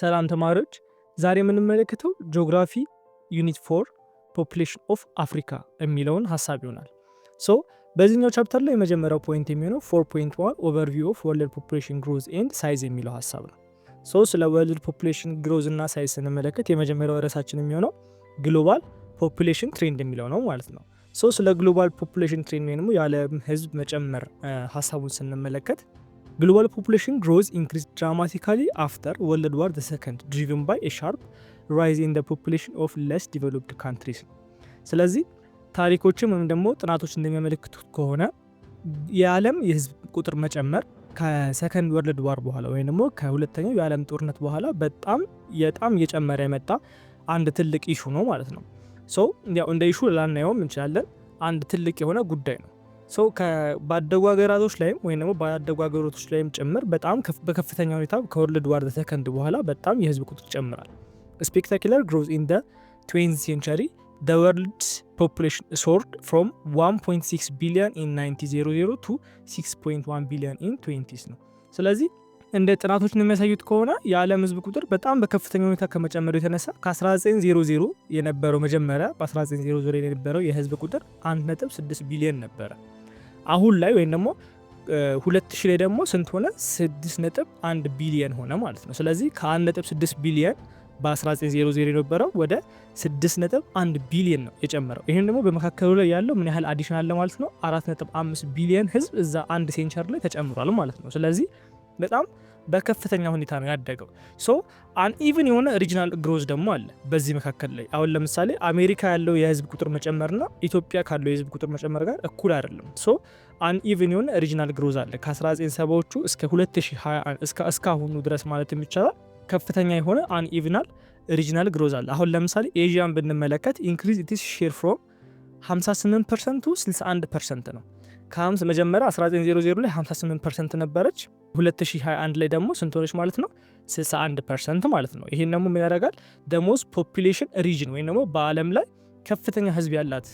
ሰላም ተማሪዎች፣ ዛሬ የምንመለከተው ጂኦግራፊ ዩኒት 4 ፖፑሌሽን ኦፍ አፍሪካ የሚለውን ሀሳብ ይሆናል። ሶ በዚህኛው ቻፕተር ላይ የመጀመሪያው ፖይንት የሚሆነው 4.1 ኦቨርቪው ኦፍ ወርልድ ፖፑሌሽን ግሮዝ ኤንድ ሳይዝ የሚለው ሀሳብ ነው። ሶ ስለ ወርልድ ፖፑሌሽን ግሮዝ እና ሳይዝ ስንመለከት የመጀመሪያው ርዕሳችን የሚሆነው ግሎባል ፖፑሌሽን ትሬንድ የሚለው ነው ማለት ነው። ሶ ስለ ግሎባል ፖፑሌሽን ትሬንድ ወይም የዓለም ህዝብ መጨመር ሀሳቡን ስንመለከት global population growth increased dramatically after World War II, driven by a sharp rise in the population of less developed countries. ስለዚህ ታሪኮችም ወይም ደግሞ ጥናቶች እንደሚያመለክቱት ከሆነ የዓለም የህዝብ ቁጥር መጨመር ከሰከንድ ወርልድ ዋር በኋላ ወይም ደግሞ ከሁለተኛው የዓለም ጦርነት በኋላ በጣም እየጨመረ የመጣ አንድ ትልቅ ኢሹ ነው ማለት ነው። ሶ ያው እንደ ኢሹ ላናየውም እንችላለን፣ አንድ ትልቅ የሆነ ጉዳይ ነው። ሶ ባደጉ ሀገራቶች ላይም ወይም ደግሞ ባደጉ ሀገራቶች ላይም ጭምር በጣም በከፍተኛ ሁኔታ ከወርልድ ዋር ሰከንድ በኋላ በጣም የህዝብ ቁጥር ይጨምራል። ስፔክታኩላር ግሮዝ ኢን ዘ 20th century the world's population soared from 1.6 billion in 1900 to 6.1 billion in 20s ነው። ስለዚህ እንደ ጥናቶች የሚያሳዩት ከሆነ የዓለም ህዝብ ቁጥር በጣም በከፍተኛ ሁኔታ ከመጨመሩ የተነሳ ከ1900 የነበረው መጀመሪያ በ1900 የነበረው የህዝብ ቁጥር 1.6 ቢሊዮን ነበረ። አሁን ላይ ወይም ደግሞ 2000 ላይ ደግሞ ስንት ሆነ? 6.1 ቢሊዮን ሆነ ማለት ነው። ስለዚህ ከ1.6 ቢሊዮን በ1900 የነበረው ወደ 6.1 ቢሊዮን ነው የጨመረው። ይህም ደግሞ በመካከሉ ላይ ያለው ምን ያህል አዲሽን አለ ማለት ነው? 4.5 ቢሊዮን ህዝብ እዛ አንድ ሴንቸር ላይ ተጨምሯል ማለት ነው። ስለዚህ በጣም በከፍተኛ ሁኔታ ነው ያደገው። ሶ አንኢቭን የሆነ ሪጂናል ግሮዝ ደግሞ አለ በዚህ መካከል ላይ። አሁን ለምሳሌ አሜሪካ ያለው የህዝብ ቁጥር መጨመርና ኢትዮጵያ ካለው የህዝብ ቁጥር መጨመር ጋር እኩል አይደለም። ሶ አንኢቭን የሆነ ሪጂናል ግሮዝ አለ ከ1970ዎቹ እስከ 2021 እስካሁኑ ድረስ ማለት የሚቻላል ከፍተኛ የሆነ አንኢቭናል ሪጂናል ግሮዝ አለ። አሁን ለምሳሌ ኤዥያን ብንመለከት ኢንክሪዝ ኢትስ ሼር ፍሮም 58% to 61% ነው። መጀመሪያ 1900 ላይ 58% ነበረች። 2021 ላይ ደግሞ ስንት ሆነች ማለት ነው? 61% ማለት ነው። ይሄን ደግሞ ምን ያደርጋል? ደሞዝ ፖፑሌሽን ሪጅን ወይም ደግሞ በዓለም ላይ ከፍተኛ ህዝብ ያላት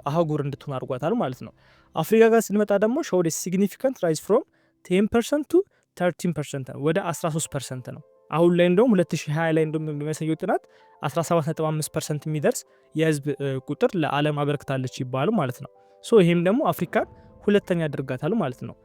አህጉር እንድትሆን አድርጓታል ማለት ነው። አፍሪካ ጋር ስንመጣ ደግሞ ሾውድ ሲግኒፊካንት ራይዝ ፍሮም 10% to 13% ወደ 13% ነው። አሁን ላይ እንደውም 2020 ላይ እንደውም የሚያሳየው ጥናት 17.5% የሚደርስ የህዝብ ቁጥር ለዓለም አበርክታለች ይባላል ማለት ነው። ሶ ይሄም ደግሞ አፍሪካን ሁለተኛ ያደርጋታል ማለት ነው።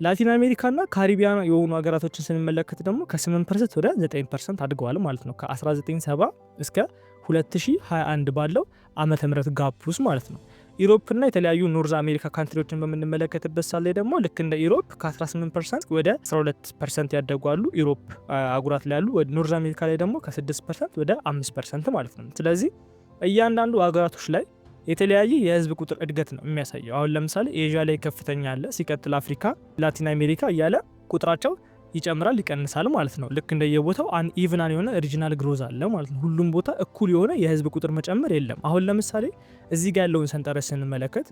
ላቲን አሜሪካና ካሪቢያን የሆኑ ሀገራቶችን ስንመለከት ደግሞ ከ8% ወደ 9% አድገዋል ማለት ነው። ከ1970 እስከ 2021 ባለው ዓመተ ምህረት ጋፕ ውስጥ ማለት ነው። ኢሮፕና የተለያዩ ኖርዝ አሜሪካ ካንትሪዎችን በምንመለከትበት ሳለ ደግሞ ልክ እንደ ኢሮፕ ከ18% ወደ 12% ያደጓሉ። ኢሮፕ አጉራት ላይ ያሉ ወደ ኖርዝ አሜሪካ ላይ ደግሞ ከ6% ወደ 5% ማለት ነው። ስለዚህ እያንዳንዱ ሀገራቶች ላይ የተለያየ የህዝብ ቁጥር እድገት ነው የሚያሳየው። አሁን ለምሳሌ ኤዥያ ላይ ከፍተኛ አለ፣ ሲቀጥል አፍሪካ፣ ላቲን አሜሪካ እያለ ቁጥራቸው ይጨምራል ይቀንሳል ማለት ነው። ልክ እንደየቦታው አንኢቭናል የሆነ ሪጂናል ግሮዝ አለ ማለት ነው። ሁሉም ቦታ እኩል የሆነ የህዝብ ቁጥር መጨመር የለም። አሁን ለምሳሌ እዚህ ጋር ያለውን ሰንጠረዥ ስንመለከት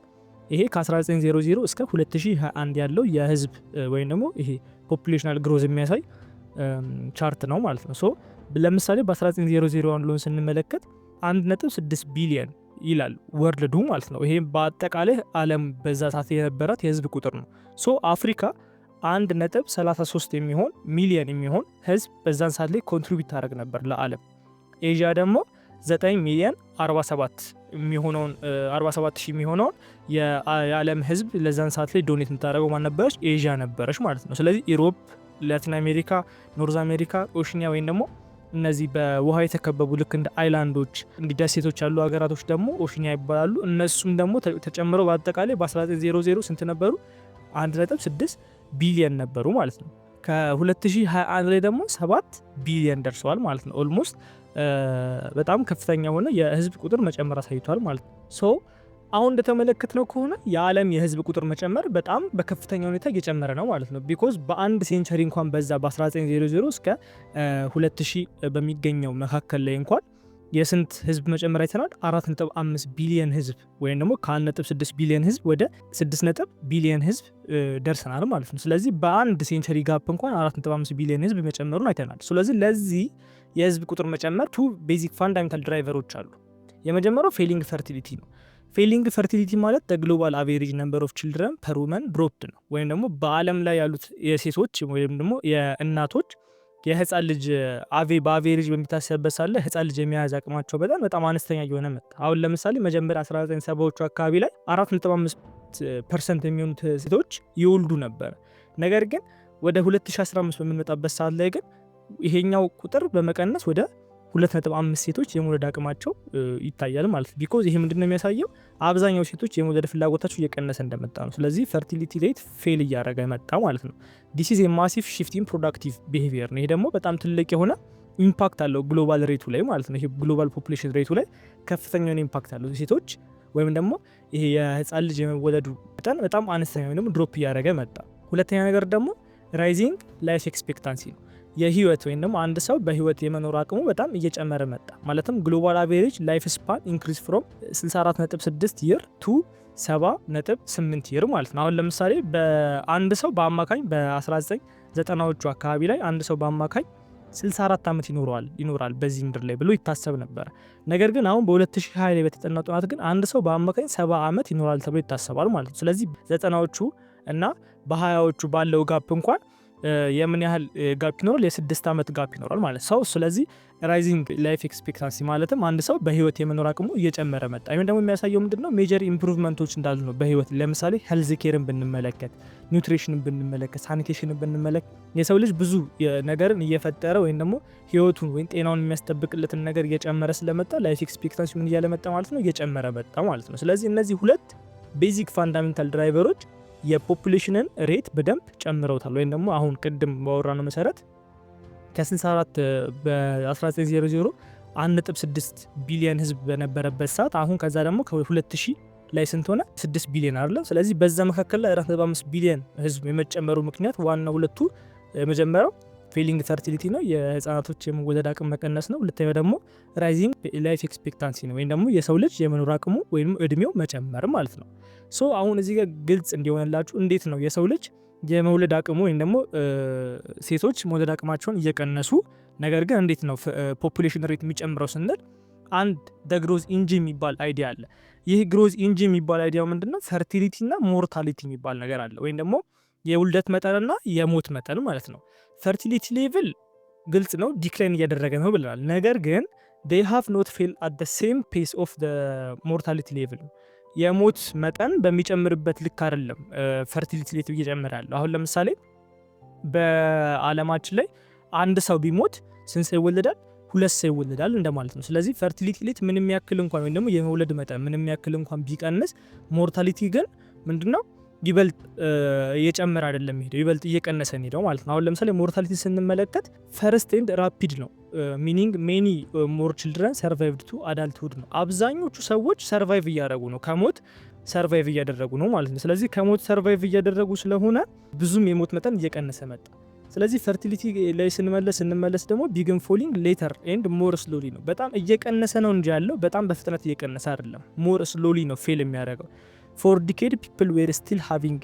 ይሄ ከ1900 እስከ 2021 ያለው የህዝብ ወይም ደግሞ ይሄ ፖፑሌሽናል ግሮዝ የሚያሳይ ቻርት ነው ማለት ነው። ሶ ለምሳሌ በ1900 ያለውን ስንመለከት 1.6 ቢሊዮን ይላል ወርልዱ ማለት ነው። ይሄ በአጠቃላይ ዓለም በዛ ሰዓት የነበራት የህዝብ ቁጥር ነው። ሶ አፍሪካ 1.33 የሚሆን ሚሊዮን የሚሆን ህዝብ በዛን ሰዓት ላይ ኮንትሪቢዩት ታደርግ ነበር ለዓለም። ኤዥያ ደግሞ 9 ሚሊዮን 47 የሚሆነውን 47,000 የሚሆነውን የዓለም ህዝብ ለዛን ሰዓት ላይ ዶኔት የምታደርገው ማን ነበረች? ኤዥያ ነበረች ማለት ነው። ስለዚህ ኢሮፕ፣ ላቲን አሜሪካ፣ ኖርዝ አሜሪካ፣ ኦሽኒያ ወይም ደግሞ እነዚህ በውሃ የተከበቡ ልክ እንደ አይላንዶች እንዲ ደሴቶች ያሉ ሀገራቶች ደግሞ ኦሽኒያ ይባላሉ። እነሱም ደግሞ ተጨምረው በአጠቃላይ በ1900 ስንት ነበሩ? 1.6 ቢሊዮን ነበሩ ማለት ነው። ከ2021 ላይ ደግሞ 7 ቢሊዮን ደርሰዋል ማለት ነው። ኦልሞስት በጣም ከፍተኛ የሆነ የህዝብ ቁጥር መጨመር አሳይቷል ማለት ነው። ሶ አሁን እንደተመለከትነው ከሆነ የዓለም የህዝብ ቁጥር መጨመር በጣም በከፍተኛ ሁኔታ እየጨመረ ነው ማለት ነው። ቢኮዝ በአንድ ሴንቸሪ እንኳን በዛ በ1900 እስከ 2000 በሚገኘው መካከል ላይ እንኳን የስንት ህዝብ መጨመር አይተናል? 4.5 ቢሊዮን ህዝብ ወይም ደግሞ ከ1.6 ቢሊዮን ህዝብ ወደ 6 ቢሊዮን ህዝብ ደርሰናል ማለት ነው። ስለዚህ በአንድ ሴንቸሪ ጋፕ እንኳን 4.5 ቢሊዮን ህዝብ መጨመሩን አይተናል። ስለዚህ ለዚህ የህዝብ ቁጥር መጨመር ቱ ቤዚክ ፋንዳሜንታል ድራይቨሮች አሉ። የመጀመሪያው ፌሊንግ ፈርቲሊቲ ነው። ፌሊንግ ፈርቲሊቲ ማለት ግሎባል አቬሬጅ ነምበር ኦፍ ችልድረን ፐር ውመን ድሮፕድ ነው። ወይም ደግሞ በዓለም ላይ ያሉት የሴቶች ወይም ደግሞ የእናቶች የህፃን ልጅ በአቬሬጅ በሚታሰብበት ሳለ ህፃን ልጅ የመያዝ አቅማቸው በጣም አነስተኛ እየሆነ መጣ። አሁን ለምሳሌ መጀመሪያ 1970ዎቹ አካባቢ ላይ 4.5% የሚሆኑት ሴቶች ይወልዱ ነበር። ነገር ግን ወደ 2015 በምንመጣበት ሰዓት ላይ ግን ይሄኛው ቁጥር በመቀነስ ወደ 2.5 ሴቶች የመውለድ አቅማቸው ይታያል ማለት ነው። ቢኮዝ ይሄ ምንድነው የሚያሳየው አብዛኛው ሴቶች የመውለድ ፍላጎታቸው እየቀነሰ እንደመጣ ነው። ስለዚህ ፈርቲሊቲ ሬት ፌል እያደረገ መጣ ማለት ነው። ዲስ ኢዝ ኤ ማሲቭ ሺፍት ኢን ፕሮዳክቲቭ ቢሄቪየር ነው። ይሄ ደግሞ በጣም ትልቅ የሆነ ኢምፓክት አለው ግሎባል ሬቱ ላይ ማለት ነው። ይሄ ግሎባል ፖፑሌሽን ሬቱ ላይ ከፍተኛ የሆነ ኢምፓክት አለው። ሴቶች ወይም ደግሞ ይሄ የህፃን ልጅ የመወለዱ መጠን በጣም አነስተኛ ወይም ደግሞ ድሮፕ እያደረገ መጣ። ሁለተኛ ነገር ደግሞ ራይዚንግ ላይፍ ኤክስፔክታንሲ ነው። የህይወት ወይም ደግሞ አንድ ሰው በህይወት የመኖር አቅሙ በጣም እየጨመረ መጣ። ማለትም ግሎባል አቬሬጅ ላይፍ ስፓን ኢንክሪዝ ፍሮም 64.6 ይር ቱ 70.8 ይር ማለት ነው። አሁን ለምሳሌ በአንድ ሰው በአማካኝ በ1990ዎቹ አካባቢ ላይ አንድ ሰው በአማካኝ 64 ዓመት ይኖራል በዚህ ምድር ላይ ብሎ ይታሰብ ነበር። ነገር ግን አሁን በ2020 ላይ በተጠናው ጥናት ግን አንድ ሰው በአማካኝ 70 ዓመት ይኖራል ተብሎ ይታሰባል ማለት ነው። ስለዚህ 90ዎቹ እና በ20ዎቹ ባለው ጋፕ እንኳን የምን ያህል ጋፕ ይኖራል? የ6 ዓመት ጋፕ ይኖራል ማለት ሰው። ስለዚህ ራይዚንግ ላይፍ ኤክስፔክታንሲ ማለትም አንድ ሰው በህይወት የመኖር አቅሙ እየጨመረ መጣ። ይሄን ደግሞ የሚያሳየው ምንድነው ሜጀር ኢምፕሩቭመንቶች እንዳሉ ነው በህይወት። ለምሳሌ ሄልዝ ኬርን ብንመለከት፣ ኒውትሪሽንን ብንመለከት፣ ሳኒቴሽንን ብንመለከት የሰው ልጅ ብዙ ነገርን እየፈጠረ ወይም ደግሞ ህይወቱን ወይም ጤናውን የሚያስጠብቅለትን ነገር እየጨመረ ስለመጣ ላይፍ ኤክስፔክታንሲ ምን እያለ መጣ ማለት ነው? እየጨመረ መጣ ማለት ነው። ስለዚህ እነዚህ ሁለት ቤዚክ ፋንዳሜንታል ድራይቨሮች የፖፑሌሽንን ሬት በደንብ ጨምረውታል። ወይም ደግሞ አሁን ቅድም ባወራነው መሰረት ከ64 በ1900 1.6 ቢሊዮን ህዝብ በነበረበት ሰዓት አሁን ከዛ ደግሞ ከ2000 ላይ ስንት ሆነ? 6 ቢሊዮን አይደለም። ስለዚህ በዛ መካከል ላይ 4.5 ቢሊዮን ህዝብ የመጨመሩ ምክንያት ዋና ሁለቱ የመጀመሪያው ፌሊንግ ፈርቲሊቲ ነው፣ የህፃናቶች የመወለድ አቅም መቀነስ ነው። ሁለተኛው ደግሞ ራይዚንግ ላይፍ ኤክስፔክታንሲ ነው፣ ወይም ደግሞ የሰው ልጅ የመኖር አቅሙ ወይም እድሜው መጨመር ማለት ነው። ሶ አሁን እዚህ ጋር ግልጽ እንዲሆንላችሁ እንዴት ነው የሰው ልጅ የመውለድ አቅሙ ወይም ደግሞ ሴቶች መውለድ አቅማቸውን እየቀነሱ ነገር ግን እንዴት ነው ፖፑሌሽን ሬት የሚጨምረው ስንል አንድ ግሮዝ ኢንጂን የሚባል አይዲያ አለ። ይህ ግሮዝ ኢንጂን የሚባል አይዲያ ምንድነው? ፈርቲሊቲ እና ሞርታሊቲ የሚባል ነገር አለ፣ ወይም ደግሞ የውልደት መጠንና የሞት መጠን ማለት ነው። ፈርቲሊቲ ሌቭል ግልጽ ነው ዲክላይን እያደረገ ነው ብለናል። ነገር ግን they have not failed at the same pace of the mortality level። የሞት መጠን በሚጨምርበት ልክ አይደለም ፈርቲሊቲ ሌት እየጨመረ ያለው። አሁን ለምሳሌ በአለማችን ላይ አንድ ሰው ቢሞት ስንት ሰው ይወለዳል? 2 ሰው ይወለዳል እንደማለት ነው። ስለዚህ ፈርቲሊቲ ሌት ምንም ያክል እንኳን ወይም ደግሞ የመውለድ መጠን ምንም ያክል እንኳን ቢቀንስ ሞርታሊቲ ግን ምንድነው ይበልጥ እየጨመረ አይደለም ሄደው ይበልጥ እየቀነሰ ሄደው ማለት ነው። አሁን ለምሳሌ ሞርታሊቲ ስንመለከት ፈርስት ኤንድ ራፒድ ነው ሚኒንግ ሜኒ ሞር ችልድረን ሰርቫይቭድ ቱ አዳልትሁድ ነው። አብዛኞቹ ሰዎች ሰርቫይቭ እያደረጉ ነው፣ ከሞት ሰርቫይቭ እያደረጉ ነው ማለት ነው። ስለዚህ ከሞት ሰርቫይቭ እያደረጉ ስለሆነ ብዙም የሞት መጠን እየቀነሰ መጣ። ስለዚህ ፈርቲሊቲ ላይ ስንመለስ ደግሞ ቢግን ፎሊንግ ሌተር ኤንድ ሞር ስሎሊ ነው። በጣም እየቀነሰ ነው እንጂ ያለው በጣም በፍጥነት እየቀነሰ አይደለም። ሞር ስሎሊ ነው ፌል የሚያደርገው። For decade people were still having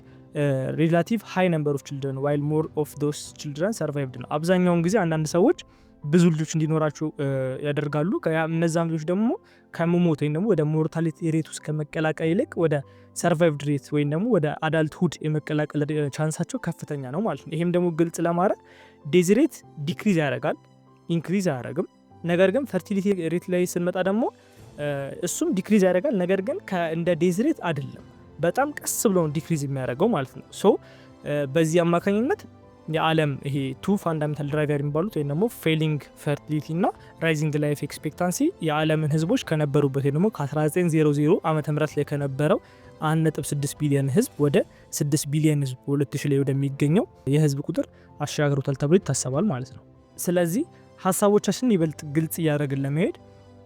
relative high number of children while more of those children survived ነው። አብዛኛውን ጊዜ አንዳንድ ሰዎች ብዙ ልጆች እንዲኖራቸው ያደርጋሉ። እነዛም ልጆች ደግሞ ከመሞት ወይም ደግሞ ወደ ሞርታሊቲ ሬት ውስጥ ከመቀላቀል ይልቅ ወደ ሰርቫይቭድ ሬት ወይም ደግሞ ወደ አዳልትሁድ የመቀላቀል ቻንሳቸው ከፍተኛ ነው ማለት ነው። ይሄም ደግሞ ግልጽ ለማድረግ ዴዝ ሬት ዲክሪዝ ያደርጋል ኢንክሪዝ አያደርግም። ነገር ግን ፈርቲሊቲ ሬት ላይ ስንመጣ ደግሞ እሱም ዲክሪዝ ያደርጋል። ነገር ግን እንደ ዴዝ ሬት አይደለም፣ በጣም ቀስ ብሎ ዲክሪዝ የሚያደርገው ማለት ነው። ሶ በዚህ አማካኝነት የዓለም ይሄ ቱ ፋንዳሜንታል ድራይቨር የሚባሉት ወይም ደግሞ ፌሊንግ ፈርቲሊቲ እና ራይዚንግ ላይፍ ኤክስፔክታንሲ የዓለምን ህዝቦች ከነበሩበት ወይም ደግሞ ከ1900 ዓመተ ምህረት ላይ ከነበረው 1.6 ቢሊዮን ህዝብ ወደ 6 ቢሊዮን ህዝብ 2000 ላይ ወደሚገኘው የህዝብ ቁጥር አሻግሮታል ተብሎ ይታሰባል ማለት ነው። ስለዚህ ሀሳቦቻችንን ይበልጥ ግልጽ እያደረግን ለመሄድ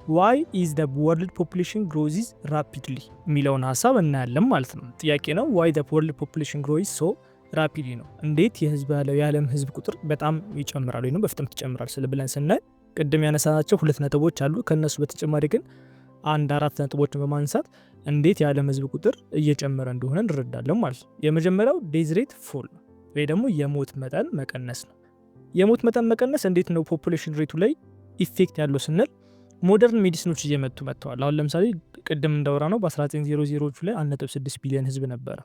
why is the world population grows rapidly የሚለውን ሀሳብ እናያለን ማለት ነው። ጥያቄ ነው። why the world population grows so rapidly ነው። እንዴት የዓለም ህዝብ ቁጥር በጣም ይጨምራል ወይም በፍጥነት ይጨምራል ብለን ስናይ ቅድም ያነሳናቸው 2 ነጥቦች አሉ። ከነሱ በተጨማሪ ግን 4 ነጥቦችን በማንሳት እንዴት የዓለም ህዝብ ቁጥር እየጨመረ እንደሆነ እንረዳለን ማለት ነው። የመጀመሪያው ዴዝ ሬት ፎል ወይ ደግሞ የሞት መጠን መቀነስ ነው። የሞት መጠን መቀነስ እንዴት ነው ፖፑሌሽን ሬቱ ላይ ኢፌክት ያለው ስንል ሞደርን ሜዲሲኖች እየመጡ መጥተዋል። አሁን ለምሳሌ ቅድም እንዳወራ ነው በ1900ዎቹ ላይ 1.6 ቢሊዮን ህዝብ ነበረ።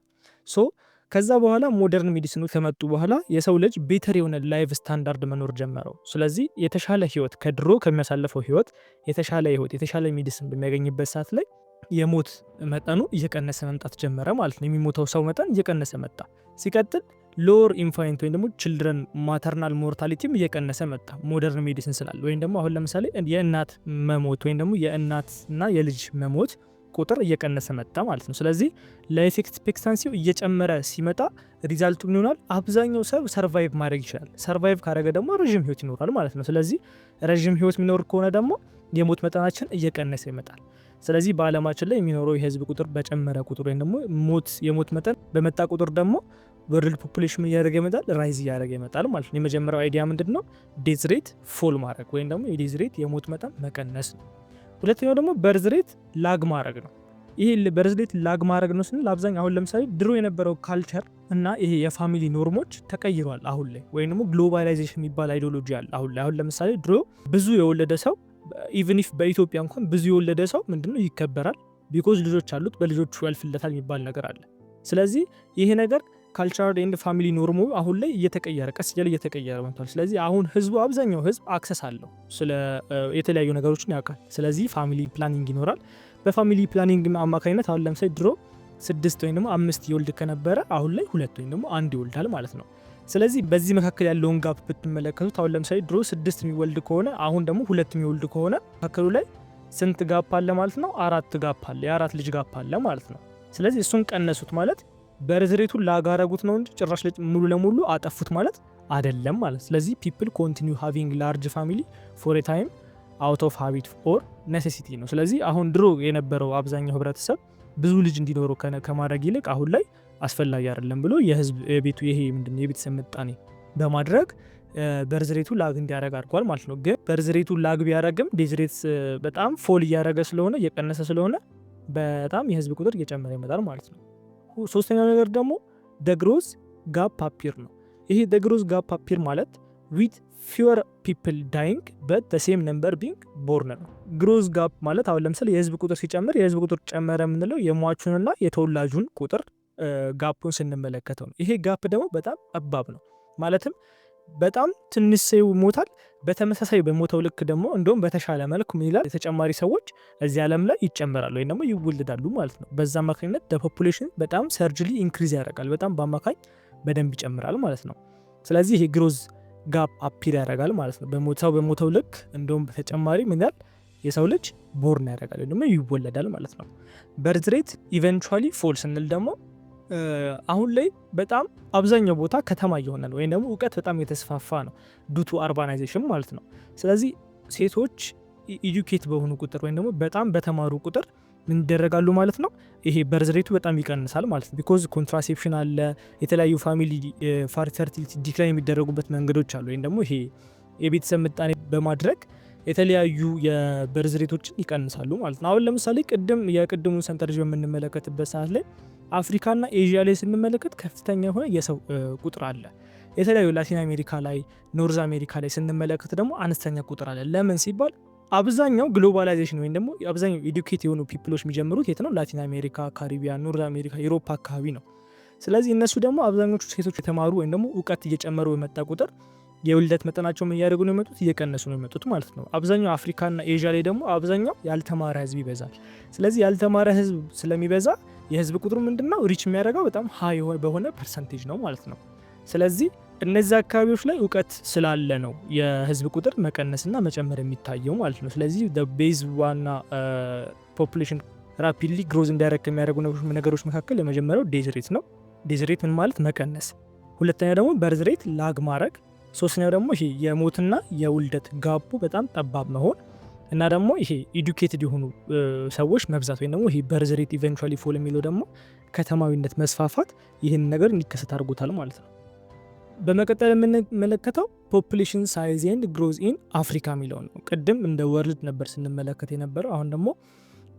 ሶ ከዛ በኋላ ሞደርን ሜዲሲኑ ከመጡ በኋላ የሰው ልጅ ቤተር የሆነ ላይፍ ስታንዳርድ መኖር ጀመረው። ስለዚህ የተሻለ ህይወት ከድሮ ከሚያሳልፈው ህይወት የተሻለ ህይወት የተሻለ ሜዲሲን በሚያገኝበት ሰዓት ላይ የሞት መጠኑ እየቀነሰ መምጣት ጀመረ ማለት ነው። የሚሞተው ሰው መጠን እየቀነሰ መጣ። ሲቀጥል ሎወር ኢንፋንት ወይም ደግሞ ችልድረን ማተርናል ሞርታሊቲም እየቀነሰ መጣ ሞደርን ሜዲሲን ስላለ። ወይም ደግሞ አሁን ለምሳሌ የእናት መሞት ወይም ደግሞ የእናትና የልጅ መሞት ቁጥር እየቀነሰ መጣ ማለት ነው። ስለዚህ ላይፍ ኤክስፔክታንሲው እየጨመረ ሲመጣ ሪዛልቱ ምን ይሆናል? አብዛኛው ሰው ሰርቫይቭ ማድረግ ይችላል። ሰርቫይቭ ካደረገ ደግሞ ረዥም ህይወት ይኖራል ማለት ነው። ስለዚህ ረዥም ህይወት የሚኖር ከሆነ ደግሞ የሞት መጠናችን እየቀነሰ ይመጣል። ስለዚህ በዓለማችን ላይ የሚኖረው የህዝብ ቁጥር በጨመረ ቁጥር ወይም ደግሞ የሞት መጠን በመጣ ቁጥር ደግሞ ወርልድ ፖፑሌሽን እያደረገ ይመጣል፣ ራይዝ እያደረገ ይመጣል ማለት ነው። የመጀመሪያው አይዲያ ምንድን ነው? ዴዝ ሬት ፎል ማድረግ ወይም ደግሞ የዴዝ ሬት የሞት መጠን መቀነስ ነው። ሁለተኛው ደግሞ በርዝ ሬት ላግ ማድረግ ነው። ይሄ በርዝ ሬት ላግ ማድረግ ነው ስንል አብዛኛው አሁን ለምሳሌ ድሮ የነበረው ካልቸር እና ይሄ የፋሚሊ ኖርሞች ተቀይሯል አሁን ላይ። ወይም ደግሞ ግሎባላይዜሽን የሚባል አይዲዮሎጂ አለ አሁን ላይ። አሁን ለምሳሌ ድሮ ብዙ የወለደ ሰው ኢቨን ኢፍ በኢትዮጵያ እንኳን ብዙ የወለደ ሰው ምንድነው ይከበራል፣ ቢኮዝ ልጆች አሉት፣ በልጆቹ ያልፍለታል የሚባል ነገር አለ። ስለዚህ ይሄ ነገር ካልቸራል ኤንድ ፋሚሊ ኖርሙ አሁን ላይ እየተቀየረ ቀስ እያለ እየተቀየረ መጥቷል። ስለዚህ አሁን ህዝቡ አብዛኛው ህዝብ አክሰስ አለው፣ ስለ የተለያዩ ነገሮችን ያውቃል። ስለዚህ ፋሚሊ ፕላኒንግ ይኖራል። በፋሚሊ ፕላኒንግ አማካኝነት አሁን ለምሳሌ ድሮ 6 ወይም ደግሞ 5 ይወልድ ከነበረ አሁን ላይ 2 ወይም ደግሞ 1 ይወልዳል ማለት ነው። ስለዚህ በዚህ መካከል ያለውን ጋፕ ብትመለከቱት አሁን ለምሳሌ ድሮ 6 የሚወልድ ከሆነ አሁን ደግሞ 2 የሚወልድ ከሆነ መካከሉ ላይ ስንት ጋፕ አለ ማለት ነው? 4 ጋፕ አለ፣ የ4 ልጅ ጋፕ አለ ማለት ነው። ስለዚህ እሱን ቀነሱት ማለት በርዝ ሬቱን ላጋረጉት ነው እንጂ ጭራሽ ሙሉ ለሙሉ አጠፉት ማለት አይደለም ማለት። ስለዚህ ፒፕል ኮንቲኒው ሃቪንግ ላርጅ ፋሚሊ ፎር ኤ ታይም አውት ኦፍ ሃቢት ኦር ኔሴሲቲ ነው። ስለዚህ አሁን ድሮ የነበረው አብዛኛው ህብረተሰብ ብዙ ልጅ እንዲኖረው ከማድረግ ይልቅ አሁን ላይ አስፈላጊ አይደለም ብሎ የህዝብ የቤቱ ይሄ ምንድነው የቤተሰብ ምጣኔ በማድረግ በርዝ ሬቱ ላግ እንዲያደርግ አድርጓል ማለት ነው። ግን በርዝ ሬቱ ላግ ቢያደርግም ዴዝ ሬት በጣም ፎል እያደረገ ስለሆነ እየቀነሰ ስለሆነ በጣም የህዝብ ቁጥር እየጨመረ ይመጣል ማለት ነው። ሶስተኛው ነገር ደግሞ ደግሮዝ ጋፕ አፒር ነው። ይሄ ደግሮዝ ጋፕ አፒር ማለት ዊት ፊወር ፒፕል ዳይንግ በት ሴም ነምበር ቢንግ ቦርን ነው። ግሮዝ ጋፕ ማለት አሁን ለምሳሌ የህዝብ ቁጥር ሲጨምር የህዝብ ቁጥር ጨመረ የምንለው የሟቹንና የተወላጁን ቁጥር ጋፑን ስንመለከተው ነው። ይሄ ጋፕ ደግሞ በጣም ጠባብ ነው። ማለትም በጣም ትንሽ ሰው ይሞታል፣ በተመሳሳይ በሞተው ልክ ደግሞ እንደውም በተሻለ መልኩ ምን ይላል የተጨማሪ ሰዎች እዚህ ዓለም ላይ ይጨመራሉ ወይም ደግሞ ይወልዳሉ ማለት ነው። በዛ አማካኝነት ፖፑሌሽን በጣም ሰርጅሊ ኢንክሪዝ ያደርጋል፣ በጣም በአማካኝ በደንብ ይጨምራል ማለት ነው። ስለዚህ ይሄ ግሮዝ ጋፕ አፒር ያደርጋል ማለት ነው። በሞተው ልክ እንደውም በተጨማሪ ምን ይላል የሰው ልጅ ቦርን ያደርጋል ወይም ደግሞ ይወለዳል ማለት ነው። በርዝ ሬት ኢቨንቹዋሊ ፎል ስንል ደግሞ አሁን ላይ በጣም አብዛኛው ቦታ ከተማ እየሆነ ነው ወይም ደግሞ እውቀት በጣም የተስፋፋ ነው ዱቱ አርባናይዜሽን ማለት ነው። ስለዚህ ሴቶች ኢዱኬት በሆኑ ቁጥር ወይም ደግሞ በጣም በተማሩ ቁጥር ምን ይደረጋሉ ማለት ነው? ይሄ በርዝ ሬቱ በጣም ይቀንሳል ማለት ነው። ቢኮዝ ኮንትራሴፕሽን አለ፣ የተለያዩ ፋሚሊ ፈርቲሊቲ ዲክላይን የሚደረጉበት መንገዶች አሉ። ወይም ደግሞ ይሄ የቤተሰብ ምጣኔ በማድረግ የተለያዩ የበርዝ ሬቶችን ይቀንሳሉ ማለት ነው። አሁን ለምሳሌ የቅድሙን ሰንጠረዥ በምንመለከትበት ሰዓት ላይ አፍሪካና ኤዥያ ላይ ስንመለከት ከፍተኛ የሆነ የሰው ቁጥር አለ። የተለያዩ ላቲን አሜሪካ ላይ፣ ኖርዝ አሜሪካ ላይ ስንመለከት ደግሞ አነስተኛ ቁጥር አለ። ለምን ሲባል አብዛኛው ግሎባላይዜሽን ወይም ደግሞ አብዛኛው ኤዱኬት የሆኑ ፒፕሎች የሚጀምሩት የት ነው? ላቲን አሜሪካ፣ ካሪቢያን፣ ኖርዝ አሜሪካ፣ ዩሮፕ አካባቢ ነው። ስለዚህ እነሱ ደግሞ አብዛኞቹ ሴቶች የተማሩ ወይም ደግሞ እውቀት እየጨመሩ በመጣ ቁጥር የውልደት መጠናቸው እያደረጉ ነው የመጡት፣ እየቀነሱ ነው የመጡት ማለት ነው። አብዛኛው አፍሪካና ኤዥያ ላይ ደግሞ አብዛኛው ያልተማረ ህዝብ ይበዛል። ስለዚህ ያልተማረ ህዝብ ስለሚበዛ የህዝብ ቁጥሩ ምንድነው ሪች የሚያደርገው በጣም ሃይ በሆነ ፐርሰንቴጅ ነው ማለት ነው። ስለዚህ እነዚህ አካባቢዎች ላይ እውቀት ስላለ ነው የህዝብ ቁጥር መቀነስና መጨመር የሚታየው ማለት ነው። ስለዚህ ቤዝ ዋና ፖፑሌሽን ራፒድሊ ግሮዝ እንዲያደርግ ከሚያደርጉ ነገሮች መካከል የመጀመሪያው ዴዝ ሬት ነው። ዴዝ ሬት ምን ማለት መቀነስ፣ ሁለተኛ ደግሞ በርዝ ሬት ላግ ማድረግ፣ ሶስተኛው ደግሞ ይሄ የሞትና የውልደት ጋቡ በጣም ጠባብ መሆን እና ደግሞ ይሄ ኤዱኬትድ የሆኑ ሰዎች መብዛት ወይም ደግሞ ይሄ በርዝ ሬት ኢቨንቹዋሊ ፎል የሚለው ደግሞ ከተማዊነት መስፋፋት ይህን ነገር እንዲከሰት አድርጎታል ማለት ነው። በመቀጠል የምንመለከተው ፖፑሌሽን ሳይዝ ኤንድ ግሮዝ ኢን አፍሪካ የሚለው ነው። ቅድም እንደ ወርልድ ነበር ስንመለከት የነበረው። አሁን ደግሞ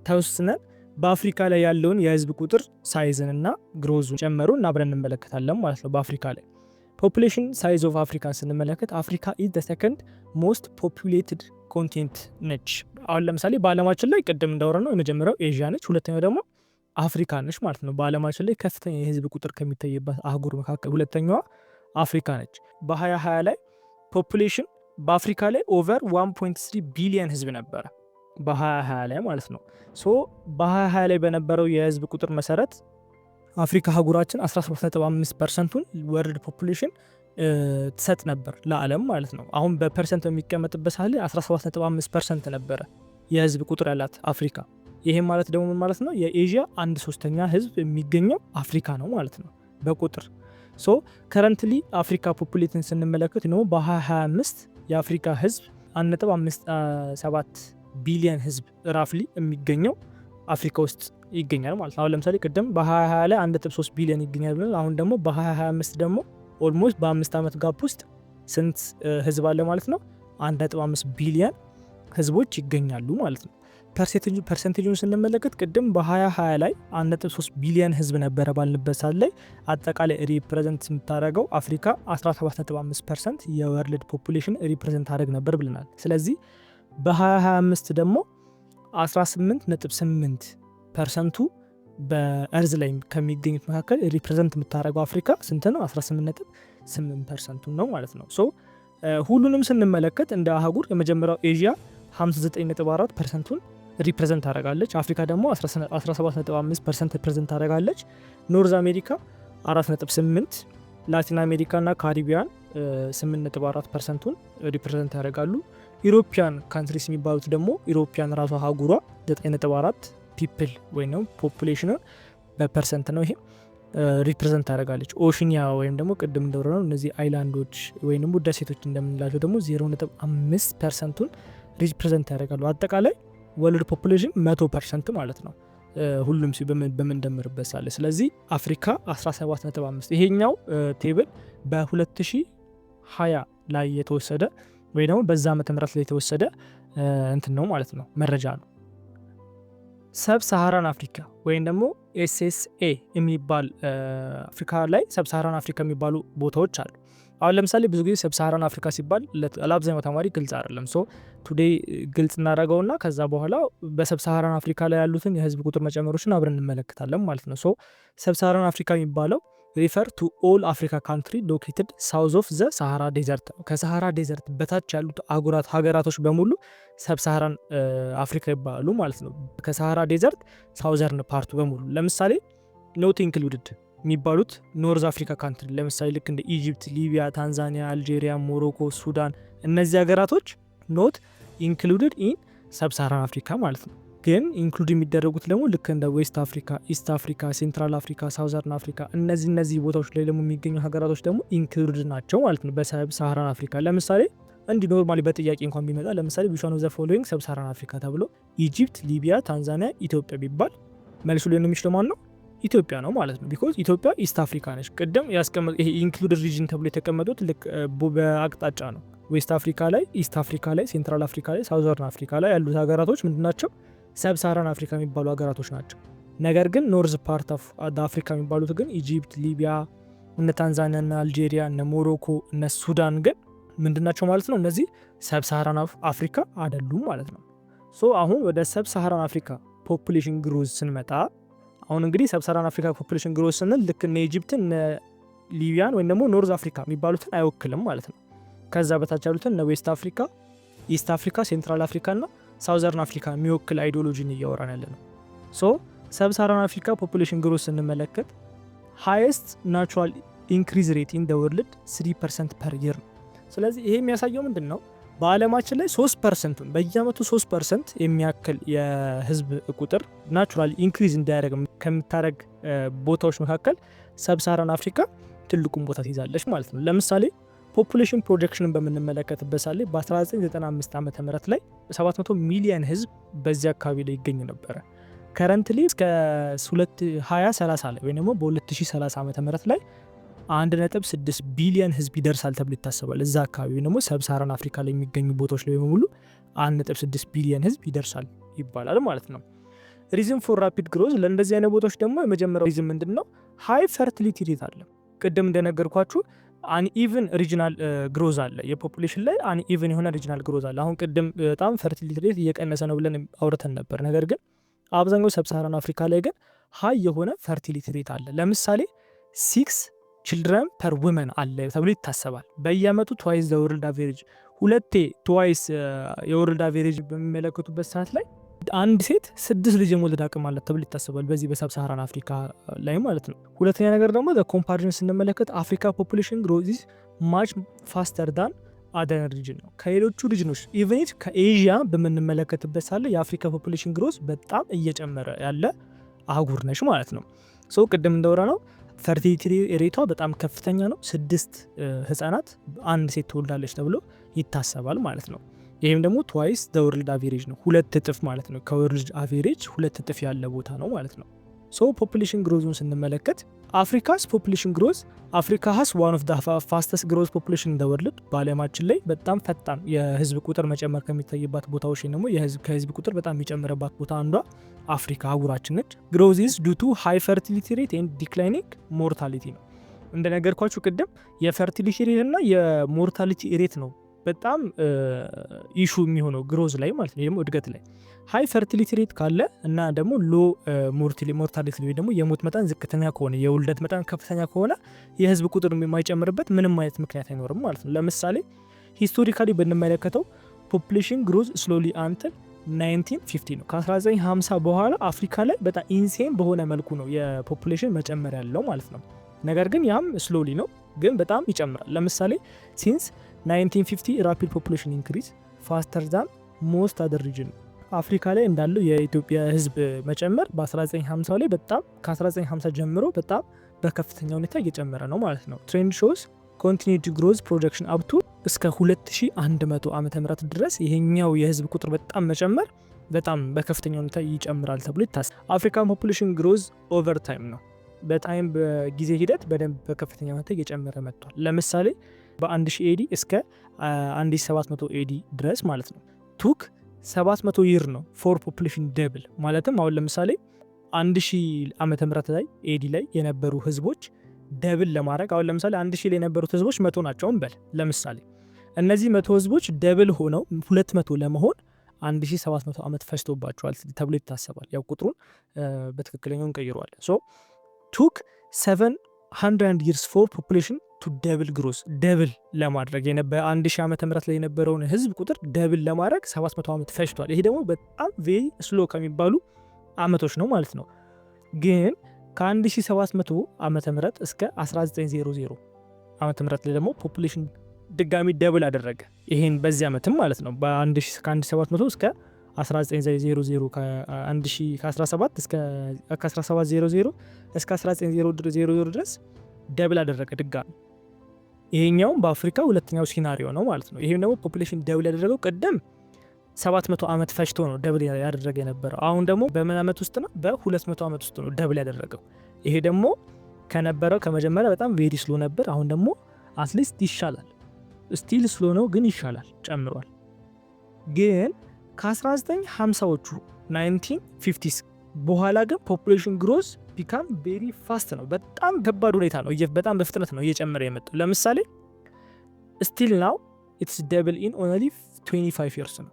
ተወስነን በአፍሪካ ላይ ያለውን የህዝብ ቁጥር ሳይዝን እና ግሮዙን ጨመሩ እና አብረን እንመለከታለን ማለት ነው። በአፍሪካ ላይ ፖፑሌሽን ሳይዝ ኦፍ አፍሪካ ስንመለከት አፍሪካ ኢዝ ዘ ሰከንድ ሞስት ፖፑሌትድ ኮንቲኔንት ነች። አሁን ለምሳሌ በአለማችን ላይ ቅድም እንዳወራነው የመጀመሪያው ኤዥያ ነች፣ ሁለተኛው ደግሞ አፍሪካ ነች ማለት ነው። በአለማችን ላይ ከፍተኛ የህዝብ ቁጥር ከሚታይበት አህጉር መካከል ሁለተኛዋ አፍሪካ ነች። በ2020 ላይ ፖፑሌሽን በአፍሪካ ላይ ኦቨር 1.3 ቢሊየን ህዝብ ነበረ በ2020 ላይ ማለት ነው። ሶ በ2020 ላይ በነበረው የህዝብ ቁጥር መሰረት አፍሪካ አህጉራችን 17.5%ቱን ወርልድ ፖፑሌሽን ትሰጥ ነበር ለዓለም ማለት ነው። አሁን በፐርሰንት በሚቀመጥበት ሳለ 17.5% ነበረ የህዝብ ቁጥር ያላት አፍሪካ። ይሄም ማለት ደግሞ ምን ማለት ነው? የኤዥያ 1/3 ህዝብ የሚገኘው አፍሪካ ነው ማለት ነው በቁጥር። ሶ ከረንትሊ አፍሪካ ፖፑሌሽን ስንመለከት ነው በ2025 የአፍሪካ ህዝብ 1.57 ቢሊየን ህዝብ ራፍሊ የሚገኘው አፍሪካ ውስጥ ይገኛል ማለት ነው። አሁን ለምሳሌ ቅድም በ2020 ላይ 1.3 ቢሊየን ይገኛል ብለን አሁን ደግሞ በ2025 ደግሞ ኦልሞስት በ5 ዓመት ጋፕ ውስጥ ስንት ህዝብ አለ ማለት ነው? 1.5 ቢሊየን ህዝቦች ይገኛሉ ማለት ነው። ፐርሰንቴጁን ስንመለከት ቅድም በ2020 ላይ 1.3 ቢሊየን ህዝብ ነበረ ባልንበት ሰዓት ላይ አጠቃላይ ሪፕሬዘንት የምታደረገው አፍሪካ 17.5% የወርልድ ፖፑሌሽን ሪፕሬዘንት ታደረግ ነበር ብለናል። ስለዚህ በ2025 ደግሞ 18.8%ቱ በእርዝ ላይ ከሚገኙት መካከል ሪፕሬዘንት የምታደረገው አፍሪካ ስንት ነው? 18.8% ነው ማለት ነው። ሶ ሁሉንም ስንመለከት እንደ አህጉር የመጀመሪያው ኤዥያ 59.4%ቱን ሪፕሬዘንት ታደረጋለች። አፍሪካ ደግሞ 17.5% ሪፕሬዘንት ታደረጋለች። ኖርዝ አሜሪካ 4.8%፣ ላቲን አሜሪካ እና ካሪቢያን 8.4%ቱን ሪፕሬዘንት ያደረጋሉ። ኢሮፒያን ካንትሪስ የሚባሉት ደግሞ ኢሮፒያን ራሷ አህጉሯ 9.4 ፒፕል ወይም ፖፑሌሽን በፐርሰንት ነው ይሄ ሪፕሬዘንት ታደረጋለች። ኦሽኒያ ወይም ደግሞ ቅድም እንደወረነው እነዚህ አይላንዶች ወይም ደግሞ ደሴቶች እንደምንላቸው ደግሞ 0.5%ቱን ሪፕሬዘንት ያደርጋሉ። አጠቃላይ ወርልድ ፖፑሌሽን 100% ማለት ነው ሁሉም በምንደምርበት ሳለ። ስለዚህ አፍሪካ 17.5። ይሄኛው ቴብል በ2020 ላይ የተወሰደ ወይ ደግሞ በዛ ዓመተ ምህረት ላይ የተወሰደ እንትን ነው ማለት ነው መረጃ ነው። ሰብ ሳሃራን አፍሪካ ወይም ደግሞ ኤስኤስኤ የሚባል አፍሪካ ላይ ሰብ ሳሃራን አፍሪካ የሚባሉ ቦታዎች አሉ። አሁን ለምሳሌ ብዙ ጊዜ ሰብ ሳሃራን አፍሪካ ሲባል ለአብዛኛው ተማሪ ግልጽ አይደለም። ሶ ቱዴይ ግልጽ እናደርገውና ከዛ በኋላ በሰብ ሳሃራን አፍሪካ ላይ ያሉትን የህዝብ ቁጥር መጨመሮችን አብረን እንመለከታለን ማለት ነው። ሶ ሰብ ሳሃራን አፍሪካ የሚባለው ሪፈር ቱ ኦል አፍሪካ ካንትሪ ሎኬትድ ሳውዝ ኦፍ ዘ ሳሃራ ዴዘርት ነው። ከሳሃራ ዴዘርት በታች ያሉት ሀገራቶች በሙሉ ሰብ ሳሃራን አፍሪካ ይባላሉ ማለት ነው። ከሳሃራ ዴዘርት ሳውዘርን ፓርቱ በሙሉ ለምሳሌ ኖት ኢንክሉድድ የሚባሉት ኖርዝ አፍሪካ ካንትሪ ለምሳሌ ልክ እንደ ኢጂፕት፣ ሊቢያ፣ ታንዛኒያ፣ አልጄሪያ፣ ሞሮኮ፣ ሱዳን እነዚህ ሀገራቶች ኖት ኢንክሉድድ ኢን ሰብ ሳሃራን አፍሪካ ማለት ነው። ግን ኢንክሉድ የሚደረጉት ደግሞ ልክ እንደ ዌስት አፍሪካ፣ ኢስት አፍሪካ፣ ሴንትራል አፍሪካ፣ ሳውዘርን አፍሪካ እነዚህ ቦታዎች ላይ ደግሞ የሚገኙ ሀገራቶች ደግሞ ኢንክሉድ ናቸው ማለት ነው በሰብ ሳሃራን አፍሪካ። ለምሳሌ እንዲህ ኖርማሊ በጥያቄ እንኳን ቢመጣ ለምሳሌ ዊች ዋን ኦፍ ዘ ፎሎዊንግ ሰብ ሳሃራን አፍሪካ ተብሎ ኢጂፕት፣ ሊቢያ፣ ታንዛኒያ፣ ኢትዮጵያ ቢባል መልሱ ሊሆን የሚችለው ማን ነው? ኢትዮጵያ ነው ማለት ነው። ቢኮዝ ኢትዮጵያ ኢስት አፍሪካ ነች። ቅድም ይሄ ኢንክሉድድ ሪጅን ተብሎ የተቀመጡት ልክ በአቅጣጫ ነው። ዌስት አፍሪካ ላይ፣ ኢስት አፍሪካ ላይ፣ ሴንትራል አፍሪካ ላይ፣ ሳውዘርን አፍሪካ ላይ ያሉት ሀገራቶች ምንድናቸው? ሰብ ሳሃራን አፍሪካ የሚባሉ ሀገራቶች ናቸው። ነገር ግን ኖርዝ ፓርት ኦፍ አፍሪካ የሚባሉት ግን ኢጂፕት፣ ሊቢያ፣ እነ ታንዛኒያ፣ እነ አልጄሪያ፣ እነ ሞሮኮ፣ እነ ሱዳን ግን ምንድናቸው ማለት ነው? እነዚህ ሰብ ሳሃራን አፍሪካ አይደሉም ማለት ነው። ሶ አሁን ወደ ሰብ ሳሃራን አፍሪካ ፖፑሌሽን ግሮዝ ስንመጣ አሁን እንግዲህ ሰብ ሳሃራን አፍሪካ ፖፑሌሽን ግሮዝ ስንል ልክ እነ ኢጂፕትን፣ እነ ሊቢያን ወይም ደግሞ ኖርዝ አፍሪካ የሚባሉትን አይወክልም ማለት ነው። ከዛ በታች ያሉትን እነ ዌስት አፍሪካ፣ ኢስት አፍሪካ፣ ሴንትራል አፍሪካ እና ሳውዘርን አፍሪካ የሚወክል አይዲዮሎጂን እያወራን ያለ ነው። ሶ ሰብ ሳሃራን አፍሪካ ፖፑሌሽን ግሮዝ ስንመለከት ሃይስት ናቹራል ኢንክሪዝ ሬት ኢን ዘ ወርልድ 3% ፐር ይር ነው። ስለዚህ ይሄ የሚያሳየው ምንድን ነው? በአለማችን ላይ 3% በየአመቱ 3% የሚያክል የህዝብ ቁጥር ናቹራል ኢንክሪዝ እንዲያደርግ ከምታደረግ ቦታዎች መካከል ሰብ ሳሃራን አፍሪካ ትልቁን ቦታ ትይዛለች ማለት ነው። ለምሳሌ ፖፑሌሽን ፕሮጀክሽንን በምንመለከትበት ሳለ በ1995 ዓመተ ምህረት ላይ 700 ሚሊዮን ህዝብ በዚህ አካባቢ ላይ ይገኝ ነበረ። ከረንትሊ እስከ 2030 ላይ ወይም ደግሞ በ2030 ዓመተ ምህረት ላይ 1.6 ቢሊዮን ህዝብ ይደርሳል ተብሎ ይታሰባል። እዛ አካባቢ ደግሞ ሰብ ሳሃራን አፍሪካ ላይ የሚገኙ ቦታዎች ላይ በሙሉ 1.6 ቢሊዮን ህዝብ ይደርሳል ይባላል ማለት ነው። ሪዝን ፎር ራፒድ ግሮዝ ለእንደዚህ አይነት ቦታዎች ደግሞ የመጀመሪያው ሪዝን ምንድን ነው? ሃይ ፈርቲሊቲ ሬት አለ። ቅድም እንደነገርኳችሁ አንኢቨን ሪጂናል ግሮዝ አለ። የፖፑሌሽን ላይ አንኢቨን የሆነ ሪጂናል ግሮዝ አለ። አሁን ቅድም በጣም ፈርቲሊቲ ሬት እየቀነሰ ነው ብለን አውርተን ነበር። ነገር ግን አብዛኛው ሰብ ሳሃራን አፍሪካ ላይ ግን ሃይ የሆነ ፈርቲሊቲ ሬት አለ። ለምሳሌ 6 ችልድረን ፐር ውመን አለ ተብሎ ይታሰባል። በየአመቱ ትዋይስ ዘ ወርልድ አቬሬጅ፣ ሁለቴ ትዋይስ የወርልድ አቬሬጅ በሚመለከቱበት ሰዓት ላይ አንድ ሴት 6 ልጅ የመውለድ አቅም አላት ተብሎ ይታሰባል በዚህ በሳብሳሃራን አፍሪካ ላይ ማለት ነው። ሁለተኛ ነገር ደግሞ ኮምፓሪዥን ስንመለከት አፍሪካ ፖፑሌሽን ግሮዝ ኢዝ ማች ፋስተር ዳን አደር ሪጅን ነው ከሌሎቹ ሪጅኖች። ኢቨን ከኤዥያ በምንመለከትበት ሳለ የአፍሪካ ፖፑሌሽን ግሮዝ በጣም እየጨመረ ያለ አህጉር ነች ማለት ነው። ሶ ቅድም እንደወራ ነው ፈርቲሊቲ ሬቷ በጣም ከፍተኛ ነው። 6 ህጻናት አንድ ሴት ትወልዳለች ተብሎ ይታሰባል ማለት ነው። ይህም ደግሞ ትዋይስ ዘ ወርልድ አቬሬጅ ነው፣ 2 እጥፍ ማለት ነው። ከወርልድ አቬሬጅ 2 እጥፍ ያለ ቦታ ነው ማለት ነው። ሶ ፖፑሌሽን ግሮዙን ስንመለከት አፍሪካስ ፖፑሌሽን ግሮዝ አፍሪካ ሀስ ዋን ኦፍ ደ ፋስተስት ግሮዝ ፖፑሌሽን ኢን ዘ ወርልድ፣ በዓለማችን ላይ በጣም ፈጣን የህዝብ ቁጥር መጨመር ከሚታይባት ቦታዎች ደግሞ ከህዝብ ቁጥር በጣም የሚጨምርባት ቦታ አንዷ አፍሪካ አህጉራችን ነች። ግሮዝ ኢዝ ዱ ቱ ሃይ ፈርቲሊቲ ሬት ኤንድ ዲክላይኒንግ ሞርታሊቲ ነው። እንደነገርኳችሁ ቅድም የፈርቲሊቲ ሬት እና የሞርታሊቲ ሬት ነው በጣም ኢሹ የሚሆነው ግሮዝ ላይ ማለት ነው፣ ደግሞ እድገት ላይ ሃይ ፈርቲሊቲ ሬት ካለ እና ደግሞ ሎ ሞርታሊቲ ወይ ደግሞ የሞት መጠን ዝቅተኛ ከሆነ የውልደት መጠን ከፍተኛ ከሆነ የህዝብ ቁጥር የማይጨምርበት ምንም አይነት ምክንያት አይኖርም ማለት ነው። ለምሳሌ ሂስቶሪካሊ ብንመለከተው ፖፑሌሽን ግሮዝ ስሎሊ አንትል 1950 ነው። ከ1950 በኋላ አፍሪካ ላይ በጣም ኢንሴን በሆነ መልኩ ነው የፖፑሌሽን መጨመር ያለው ማለት ነው። ነገር ግን ያም ስሎሊ ነው ግን በጣም ይጨምራል። ለምሳሌ ሲንስ 1950 ራፒድ ፖፑሌሽን ኢንክሪዝ ፋስተር ዛን ሞስት አደር ሪጅን፣ አፍሪካ ላይ እንዳለው የኢትዮጵያ ህዝብ መጨመር በ1950 ላይ በጣም ከ1950 ጀምሮ በጣም በከፍተኛ ሁኔታ እየጨመረ ነው ማለት ነው። ትሬንድ ሾውስ ኮንቲኒቲ ግሮዝ ፕሮጀክሽን አፕቱ እስከ 2100 ዓመተ ምህረት ድረስ ይሄኛው የህዝብ ቁጥር በጣም መጨመር በጣም በከፍተኛ ሁኔታ ይጨምራል ተብሎ ይታሰባል። አፍሪካን ፖፑሌሽን ግሮዝ ኦቨር ታይም ነው፣ በታይም በጊዜ ሂደት በደንብ በከፍተኛ ሁኔታ እየጨመረ መጥቷል። ለምሳሌ በ1000 ኤዲ እስከ 1700 ኤዲ ድረስ ማለት ነው ቱክ 700 ይር ነው ፎር ፖፑሌሽን ደብል። ማለትም አሁን ለምሳሌ 1000 ዓመተ ምህረት ላይ ኤዲ ላይ የነበሩ ህዝቦች ደብል ለማድረግ አሁን ለምሳሌ 1000 ላይ የነበሩት ህዝቦች 100 ናቸው እንበል። ለምሳሌ እነዚህ 100 ህዝቦች ደብል ሆነው 200 ለመሆን 1700 ዓመት ፈጅቶባቸዋል ተብሎ ይታሰባል። ያው ቁጥሩን በትክክለኛው እንቀይረዋለን። ሶ ቱክ 700 years for population to double growth ደብል ለማድረግ በ1000 ዓመተ ምህረት ላይ የነበረውን ህዝብ ቁጥር ደብል ለማድረግ 700 ዓመት ፈጅቷል። ይሄ ደግሞ በጣም ቬሪ ስሎ ከሚባሉ አመቶች ነው ማለት ነው። ግን ከ1700 ዓመተ ምህረት እስከ 1900 ዓመተ ምህረት ላይ ደግሞ ፖፑሌሽን ድጋሚ ደብል አደረገ። ይሄን በዚህ አመትም ማለት ነው ከ1700 እስከ 1900 ከ1700 እስከ 1900 ድረስ ደብል አደረገ ድጋሚ። ይሄኛውም በአፍሪካ ሁለተኛው ሲናሪዮ ነው ማለት ነው። ይሄም ደግሞ ፖፑሌሽን ደብል ያደረገው ቀደም 700 ዓመት ፈጅቶ ነው ደብል ያደረገ የነበረው። አሁን ደግሞ በምን ዓመት ውስጥ ነው? በ200 ዓመት ውስጥ ነው ደብል ያደረገው። ይሄ ደግሞ ከነበረው ከመጀመሪያ በጣም ቬሪ ስሎ ነበር። አሁን ደግሞ አትሊስት ይሻላል። ስቲል ስሎ ነው ግን ይሻላል፣ ጨምሯል። ግን ከ1950ዎቹ 1950s በኋላ ግን ፖፑሌሽን ግሮዝ ቢካም ቬሪ ፋስት ነው። በጣም ከባድ ሁኔታ ነው፣ በጣም በፍጥነት ነው እየጨመረ የመጣው። ለምሳሌ ስቲል ናው ኢትስ ደብል ኢን ኦንሊ 25 years ነው።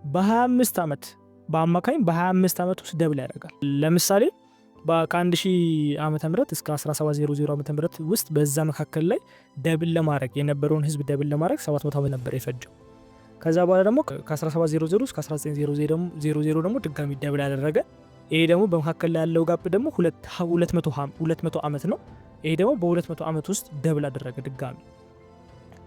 በ25 ዓመት በአማካኝ በ25 ዓመት ውስጥ ደብል ያደርጋል። ለምሳሌ ከ1000 ዓመተ ምህረት እስከ 1700 ዓመተ ምህረት ውስጥ በዛ መካከል ላይ ደብል ለማድረግ የነበረውን ህዝብ ደብል ለማድረግ 700 ዓመት ነበር የፈጀው። ከዛ በኋላ ደግሞ ከ1700 እስከ 1900 ደግሞ ድጋሚ ደብል ያደረገ። ይሄ ደግሞ በመካከል ላይ ያለው ጋፕ ደግሞ 200 ዓመት ነው። ይሄ ደግሞ በ200 ዓመት ውስጥ ደብል አደረገ ድጋሚ።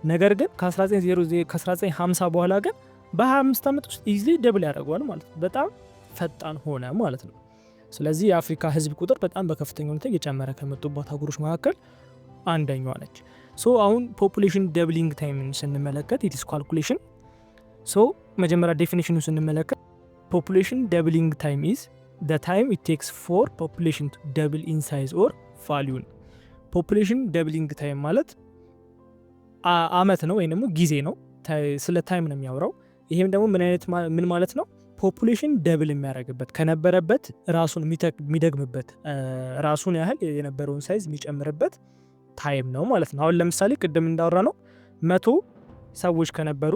ነገር ግን ከ1950 በኋላ ግን በ25 ዓመት ውስጥ ኢዚሊ ደብል ያደርገዋል ማለት ነው። በጣም ፈጣን ሆነ ማለት ነው። ስለዚህ የአፍሪካ ህዝብ ቁጥር በጣም በከፍተኛ ሁኔታ እየጨመረ ከመጡባት አህጉሮች መካከል አንደኛዋ ነች። ሶ አሁን ፖፑሌሽን ደብሊንግ ታይምን ስንመለከት ኢትስ ካልኩሌሽን። ሶ መጀመሪያ ዴፊኒሽኑን ስንመለከት ፖፑሌሽን ደብሊንግ ታይም ኢዝ the time it takes for population to double in size or value። ፖፑሌሽን ደብሊንግ ታይም ማለት አመት ነው ወይም ደግሞ ጊዜ ነው። ስለ ታይም ነው የሚያወራው። ይሄም ደግሞ ምን ማለት ነው? ፖፑሌሽን ደብል የሚያደርግበት ከነበረበት ራሱን የሚደግምበት ራሱን ያህል የነበረውን ሳይዝ የሚጨምርበት ታይም ነው ማለት ነው። አሁን ለምሳሌ ቅድም እንዳወራ ነው 100 ሰዎች ከነበሩ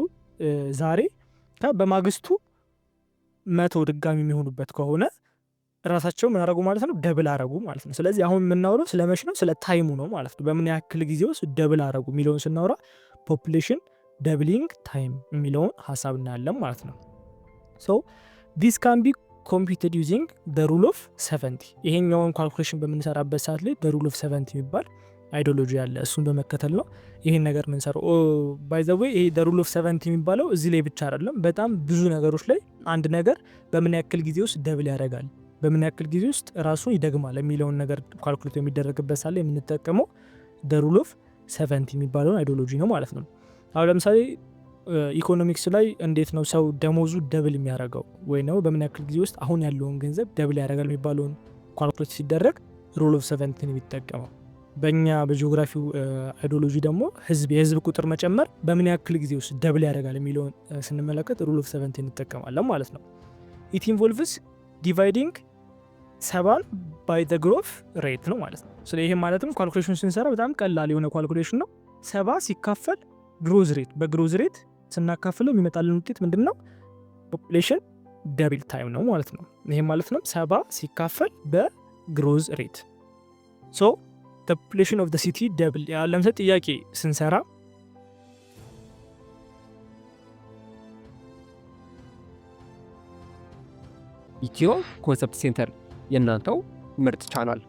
ዛሬ በማግስቱ 100 ድጋሚ የሚሆኑበት ከሆነ ራሳቸው ምን አረጉ ማለት ነው? ደብል አረጉ ማለት ነው። ስለዚህ አሁን የምናወራው ስለ መቼ ነው? ስለ ታይሙ ነው ማለት ነው። በምን ያክል ጊዜ ውስጥ ደብል አረጉ የሚለውን ስናወራ ፖፑሌሽን ደብሊንግ ታይም የሚለውን ሀሳብ እናያለን ማለት ነው። ሶ ዲስ ካን ቢ ኮምፒውትድ ዩዚንግ ደ ሩል ኦፍ 70። ይሄኛውን ካልኩሌሽን በምንሰራበት ሰዓት ላይ ደ ሩል ኦፍ 70 የሚባል አይዲዮሎጂ ያለ እሱን በመከተል ነው ይሄን ነገር ምንሰራው። ባይ ዘ ዌይ ይሄ ደ ሩል ኦፍ 70 የሚባለው እዚህ ላይ ብቻ አይደለም፣ በጣም ብዙ ነገሮች ላይ አንድ ነገር በምን ያክል ጊዜ ውስጥ ደብል ያደርጋል፣ በምን ያክል ጊዜ ውስጥ ራሱን ይደግማል የሚለውን ነገር ካልኩሌት የሚደረግበት ሳለ የምንጠቀመው ደ ሩል ኦፍ 70 የሚባለውን አይዲዮሎጂ ነው ማለት ነው። አሁን ለምሳሌ ኢኮኖሚክስ ላይ እንዴት ነው ሰው ደሞዙ ደብል የሚያደርገው ወይ ነው በምን ያክል ጊዜ ውስጥ አሁን ያለውን ገንዘብ ደብል ያደርጋል የሚባለውን ካልኩሌት ሲደረግ ሩል ኦፍ 70 የሚጠቀመው። በእኛ በጂኦግራፊው አይዲዮሎጂ ደግሞ የህዝብ ቁጥር መጨመር በምን ያክል ጊዜ ውስጥ ደብል ያደርጋል የሚለውን ስንመለከት ሩል ኦፍ 70 እንጠቀማለን ማለት ነው። ኢት ኢንቮልቭስ ዲቫይዲንግ 7 ባይ ዘ ግሮፍ ሬት ነው ማለት ነው። ስለ ይሄ ማለትም ካልኩሌሽን ስንሰራ በጣም ቀላል የሆነ ካልኩሌሽን ነው። 7 ሲካፈል ግሮዝ ሬት፣ በግሮዝ ሬት ስናካፍለው የሚመጣልን ውጤት ምንድነው? ፖፑሌሽን ደብል ታይም ነው ማለት ነው። ይሄ ማለት ነው 7 ሲካፈል በግሮዝ ሬት ሶ the population of the city double። ለምሳሌ ጥያቄ ስንሰራ ኢትዮ ኮንሰፕት ሴንተር የእናንተው ምርጥ ቻናል